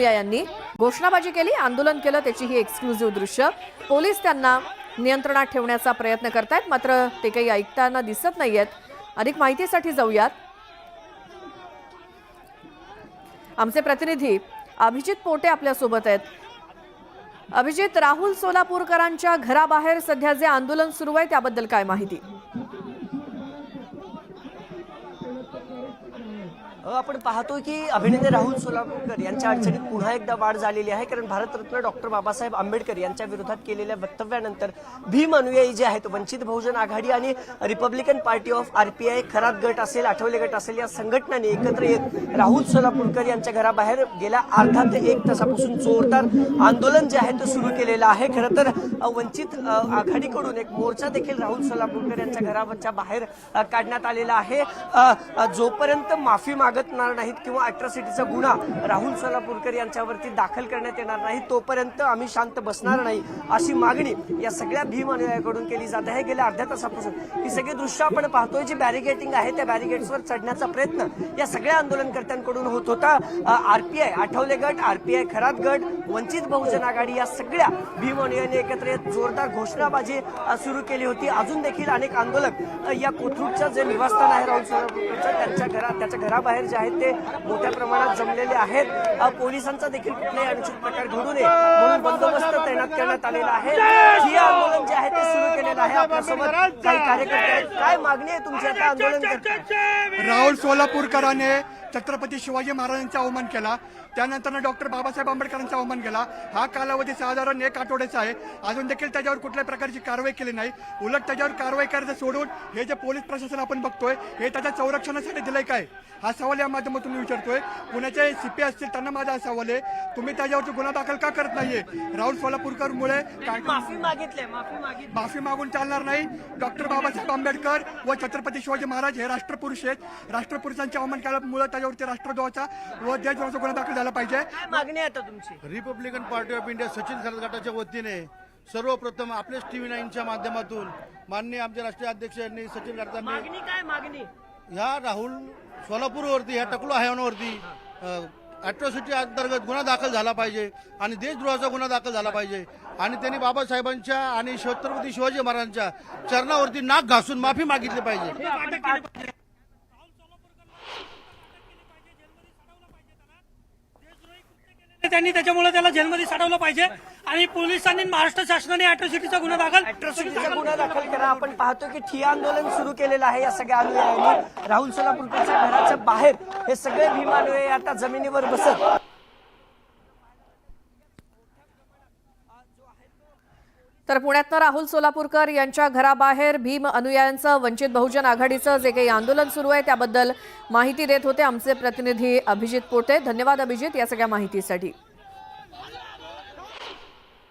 यांनी घोषणाबाजी केली, आंदोलन केलं, त्याची ही एक्सक्लुझिव्ह दृश्य। पोलीस त्यांना नियंत्रणात ठेवण्याचा प्रयत्न करतायत, मात्र ते काही ऐकताना दिसत नाहीयेत। अधिक माहितीसाठी जाऊयात, आमचे प्रतिनिधी अभिजित पोटे आपल्या सोबत आहेत। अभिजित, राहुल सोलापूरकरांच्या घराबाहेर सध्या जे आंदोलन सुरू आहे त्याबद्दल काय माहिती? आपण पाहतोय की अभिनेते राहुल सोलापूरकर यांच्या अडचणीत पुन्हा एकदा वाढ झालेली आहे, कारण भारतरत्न डॉक्टर बाबासाहेब आंबेडकर यांच्या विरोधात केलेल्या वक्तव्यानंतर भीम अनुयायी जे आहेत, वंचित बहुजन आघाडी आणि Republican party of RPI, Kharat गट असेल, आठवले गट असेल, या संघटनांनी एकत्र येत राहुल सोलापूरकर यांच्या घराबाहेर गेल्या अर्धा ते 1 तासापासून जोरदार आंदोलन जे आहे ते सुरू केलेलं आहे। खरं तर वंचित आघाडीकडून एक मोर्चा देखील राहुल सोलापूरकर यांच्या घराच्या बाहेर काढण्यात आलेला आहे। जोपर्यंत माफी मागत नाहीत किंवा अॅट्रॉसिटीचा गुन्हा राहुल सोलापूरकर यांच्यावरती दाखल करण्यात येणार नाही, तोपर्यंत आम्ही शांत बसणार नाही, अशी मागणी या सगळ्या भीम अनुयायांकडून केली जात आहे। गेल्या अर्ध्या तासापासून ही सगळी दृश्य आपण पाहतोय, जी बॅरिगेटिंग आहे त्या बॅरिगेट्सवर चढण्याचा प्रयत्न या सगळ्या आंदोलनकर्त्यांकडून होत होता। RPI, आठवले गट, RPI, खरात गट, वंचित बहुजन आघाडी या सगळ्या भीम अनुयायांनी एकत्र येत जोरदार घोषणाबाजी सुरू केली होती। अजून देखील अनेक आंदोलक या कोथरूडचं जे निवासस्थान आहे राहुल सोलापूरकरचं, त्याच्या घराबाहेर जे आहेत ते मोठ्या प्रमाणात जमलेले आहेत। पोलिसांचा देखील कुठलाही अनुचित प्रकार घडू नये म्हणून बंदोबस्त तैनात करण्यात आलेला आहे। हे आंदोलन जे आहे ते सुरू केलेलं आहे। आपल्यासोबत काही कार्यकर्ते आहेत, काय मागणी आहे तुमची आता आंदोलन करताना? राहुल सोलापूरकरांनी छत्रपती शिवाजी महाराजांचा अवमान केला, त्यानंतर डॉक्टर बाबासाहेब आंबेडकरांचा अवमान केला। हा कालावधी साधारण 1 आठवड्याचा आहे, अजून देखील त्याच्यावर कुठल्याही प्रकारची कारवाई केली नाही। उलट त्याच्यावर कारवाई करायचं सोडून हे जे पोलीस प्रशासन आपण बघतोय हे त्याच्या संरक्षणासाठी दिलंय काय, हा सवाल या माध्यमातून मी विचारतोय। पुण्याचे CP असतील त्यांना माझा सवाल आहे, तुम्ही त्याच्यावरती गुन्हा दाखल का करत नाहीये? राहुल सोलापूरकर मुळे माफी मागून चालणार नाही। डॉक्टर बाबासाहेब आंबेडकर व छत्रपती शिवाजी महाराज हे राष्ट्रपुरुष आहेत। राष्ट्रपुरुषांच्या अवमान केल्यामुळे त्याच्यावरती राष्ट्रध्वजाचा व देशद्रोहाचा गुन्हा दाखल झाला पाहिजे। मागणी आता तुमची? Republican party of India Sachin Kharat गटाच्या वतीने सर्वप्रथम आपलेच TV9च्या माध्यमातून माननीय आमचे राष्ट्रीय अध्यक्ष यांनी सचिन खरातांनी मागणी ह्या राहुल सोलापूरवरती, ह्या टकलू हयानावरती अॅट्रॉसिटी अंतर्गत गुन्हा दाखल झाला पाहिजे आणि देशद्रोहाचा गुन्हा दाखल झाला पाहिजे आणि त्यांनी बाबासाहेबांच्या आणि छत्रपती शिवाजी महाराजांच्या चरणावरती नाक घासून माफी मागितली पाहिजे। त्यांनी त्याच्यामुळे त्याला जेलमध्ये साठवलं पाहिजे आणि पोलिसांनी, महाराष्ट्र शासनाने अॅट्रॉसिटीचा गुन्हा दाखल करा। आपण पाहतो की ठिय्या आंदोलन सुरू केलेलं आहे या सगळ्या अनुयायांनी। राहुल सोलापूरकरच्या घराच्या बाहेर हे सगळे भीम अनुयायी आता जमिनीवर बसत। तर पुण्यातनं राहुल सोलापूरकर यांच्या घराबाहेर भीम अनुयायांचं, वंचित बहुजन आघाडीचं जे काही आंदोलन सुरू आहे त्याबद्दल माहिती देत होते आमचे प्रतिनिधी अभिजित पोटे। धन्यवाद अभिजित या सगळ्या माहितीसाठी।